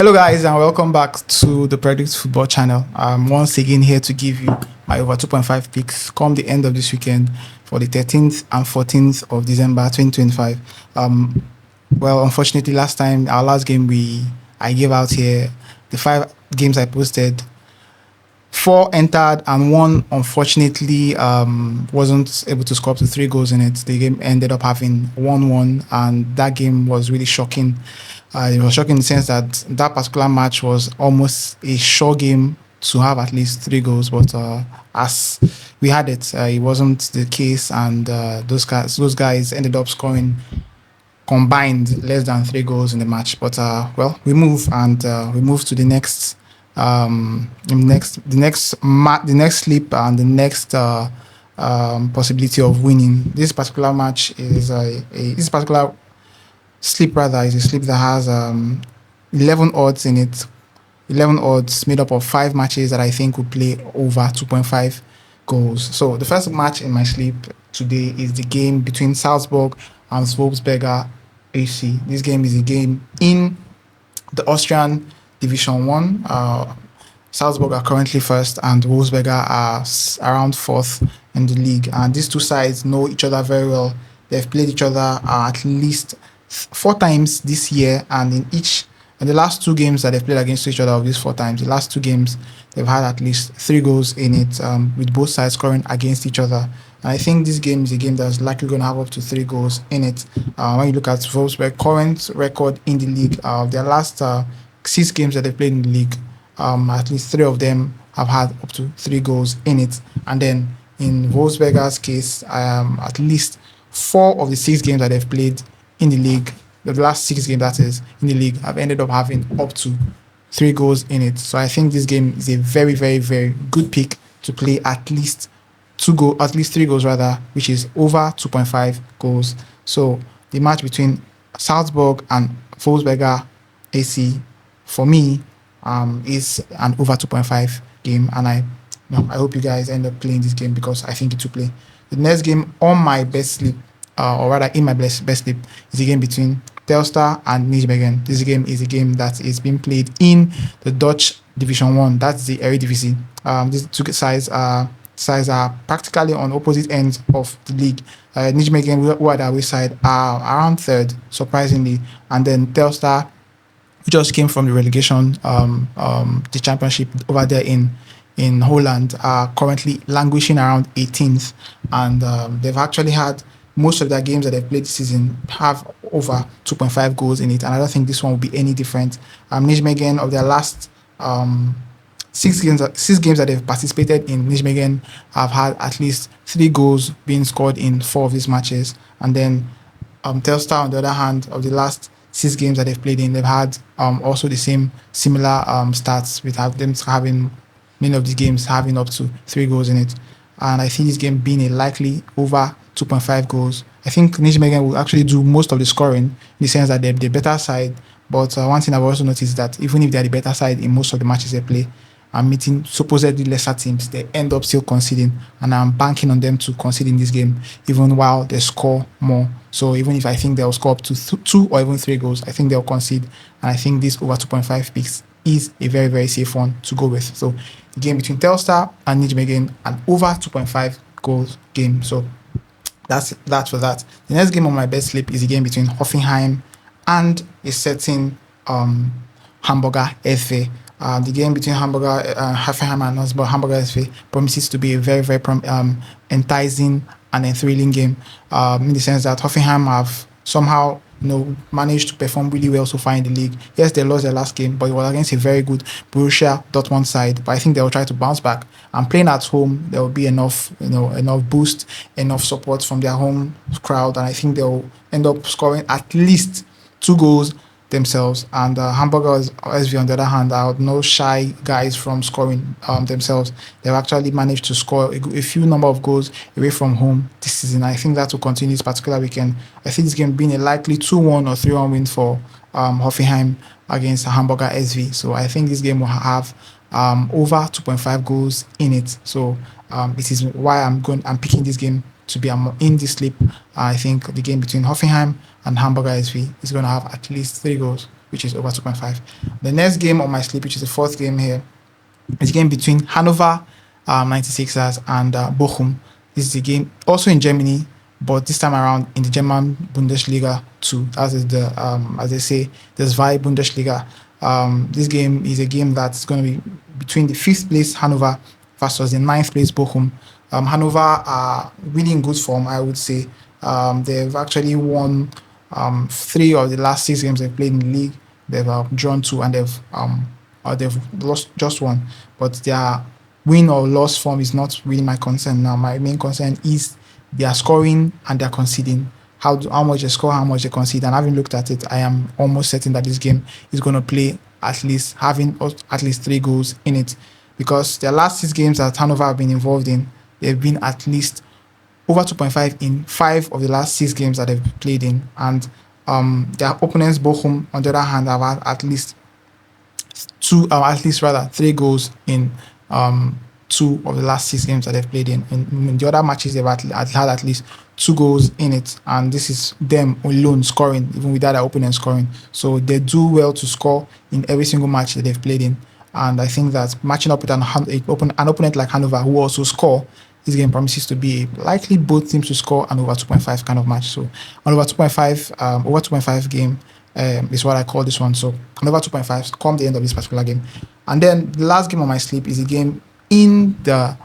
Hello guys and welcome back to the PREDICT Football Channel. I'm once again here to give you my over 2.5 picks come the end of this weekend for the 13th and 14th of December 2025. Well, unfortunately our last game I gave out here, the 5 games I posted, 4 entered and 1 unfortunately wasn't able to score up to 3 goals in it. The game ended up having 1-1 and that game was really shocking. It was shocking in the sense that that particular match was almost a sure game to have at least 3 goals, but as we had it, it wasn't the case, and those guys ended up scoring combined less than 3 goals in the match. But well, we move to the next sleep and the next possibility of winning. This particular match is this particular sleep rather is a sleep that has 11 odds in it. 11 odds made up of 5 matches that I think will play over 2.5 goals. So the first match in my sleep today is the game between Salzburg and Wolfsberger AC. This game is a game in the Austrian Division 1. Salzburg are currently first and Wolfsberger are around 4th in the league, and these two sides know each other very well. They've played each other at least 4 times this year, and in the last 2 games that they've played against each other of these 4 times, the last 2 games they've had at least 3 goals in it, with both sides scoring against each other. And I think this game is a game that's likely going to have up to 3 goals in it. When you look at Wolfsberg's current record in the league, their last 6 games that they've played in the league, at least 3 of them have had up to 3 goals in it. And then in Wolfsberger's case, at least 4 of the 6 games that they've played in the league, the last 6 games that is in the league, have ended up having up to 3 goals in it. So I think this game is a very, very, very good pick to play at least 3 goals rather, which is over 2.5 goals. So the match between Salzburg and Wolfsberger AC for me is an over 2.5 game, and I hope you guys end up playing this game because I think it will play. The next game on my best sleep, or rather in my best sleep, is a game between Telstar and Nijmegen. This game is a game that is being played in the Dutch Division 1. That's the Eredivisie. These two sides are practically on opposite ends of the league. Nijmegen, who are the away side, are around 3rd, surprisingly, and then Telstar, who just came from the relegation, the championship over there in Holland, are currently languishing around 18th, and they've actually had most of their games that they've played this season have over 2.5 goals in it, and I don't think this one will be any different. Nijmegen, of their last 6 games that they've participated in, Nijmegen have had at least 3 goals being scored in 4 of these matches, and then Telstar, on the other hand, of the last 6 games that they've played in, they've had also the similar stats, with them having many of these games having up to 3 goals in it. And I think this game being a likely over 2.5 goals. I think Nijmegen will actually do most of the scoring, in the sense that they're the better side. But one thing I've also noticed is that even if they're the better side in most of the matches they play, and meeting supposedly lesser teams, they end up still conceding, and I'm banking on them to concede in this game, even while they score more. So even if I think they'll score up to 2 or even 3 goals, I think they'll concede, and I think this over 2.5 picks is a very, very safe one to go with. So the game between Telstar and Nijmegen, an over 2.5 goals game. So that's for that. The next game on my best sleep is a game between Hoffenheim and a certain Hamburger SV. The game between Hoffenheim and Hamburger SV promises to be a very, very enticing and a thrilling game, in the sense that Hoffenheim have somehow managed to perform really well so far in the league. Yes, they lost their last game, but it was against a very good Borussia Dortmund side. But I think they will try to bounce back. And playing at home, there will be enough boost, enough support from their home crowd, and I think they will end up scoring at least 2 goals themselves. And Hamburger SV, on the other hand, are no shy guys from scoring themselves. They've actually managed to score a few number of goals away from home this season. I think that will continue this particular weekend. I think this game being a likely 2-1 or 3-1 win for Hoffenheim against Hamburger SV. So I think this game will have over 2.5 goals in it. So it is why I'm picking this game to be in this sleep. I think the game between Hoffenheim and Hamburger SV is going to have at least 3 goals. which is over 2.5. The next game on my slip, which is the fourth game here, is a game between Hannover 96ers and Bochum. This is a game also in Germany, but this time around in the German Bundesliga 2, as is the as they say, the Zwei Bundesliga. This game is a game that's going to be between the 5th place Hannover versus the 9th place Bochum. Hannover are really in good form, I would say. They've actually won 3 of the last 6 games they've played in the league. They've drawn 2 and they've lost just 1. But their win or loss form is not really my concern now. My main concern is their scoring and their conceding. How much they score, how much they concede. And having looked at it, I am almost certain that this game is going to play having at least 3 goals in it. Because their last 6 games that Hannover have been involved in, they've been at least over 2.5 in 5 of the last 6 games that they've played in. And their opponents, Bochum, on the other hand, have had at least 3 goals in 2 of the last 6 games that they've played in. In the other matches, they've had at least 2 goals in it, and this is them alone scoring, even without their opponent scoring. So they do well to score in every single match that they've played in. And I think that matching up with an opponent like Hannover, who also score, this game promises to be likely both teams to score an over 2.5 kind of match. So an over 2.5 game is what I call this one. So an over 2.5 come the end of this particular game. And then the last game on my slip is a game in the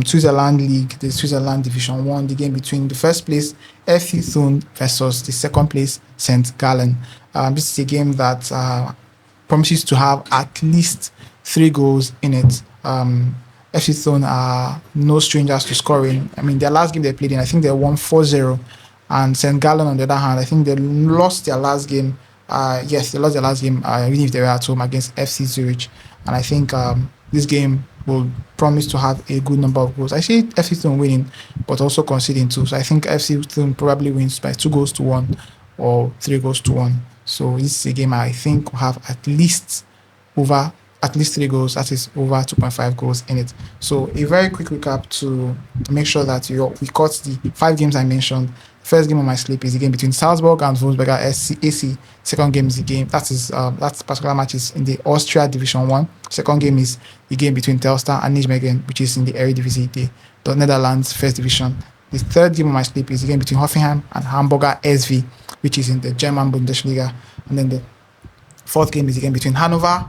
Switzerland League, the Switzerland Division 1, the game between the first place FC Thun versus the second place St. Gallen. This is a game that promises to have at least 3 goals in it. FC Thun are no strangers to scoring. I mean, their last game they played in, I think they won 4-0. And St. Gallen, on the other hand, I think they lost their last game. Yes, they lost their last game, even if they were at home against FC Zurich. And I think this game will promise to have a good number of goals. I see FC Thun winning, but also conceding 2. So I think FC Thun probably wins by 2-1 or 3-1. So this is a game I think will have at least 3 goals, that is over 2.5 goals in it. So a very quick recap to make sure that we caught the 5 games I mentioned. First game on my slip is the game between Salzburg and Wolfsberger AC. Second game is the game that particular match is in the Austria Division 1. Second game is the game between Telstar and Nijmegen, which is in the Eredivisie, the Netherlands First Division. The third game on my slip is the game between Hoffenheim and Hamburger SV, which is in the German Bundesliga. And then the fourth game is the game between Hannover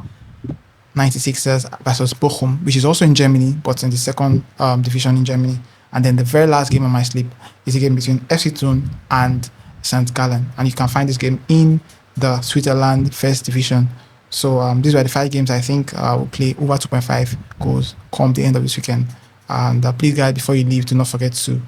96ers versus Bochum, which is also in Germany, but in the second division in Germany. And then the very last game on my slip is a game between FC Thun and St. Gallen. And you can find this game in the Switzerland First Division. So these were the 5 games I think will play over 2.5 goals come the end of this weekend. And please, guys, before you leave, do not forget to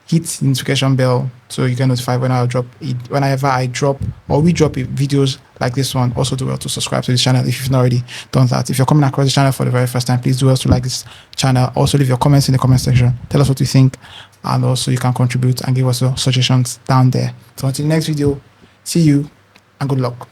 hit the notification bell so you get notified whenever I drop videos like this one. Also do well to subscribe to this channel if you've not already done that. If you're coming across the channel for the very first time, please do well to like this channel. Also leave your comments in the comment section. Tell us what you think, and also you can contribute and give us your suggestions down there. So until the next video, see you and good luck.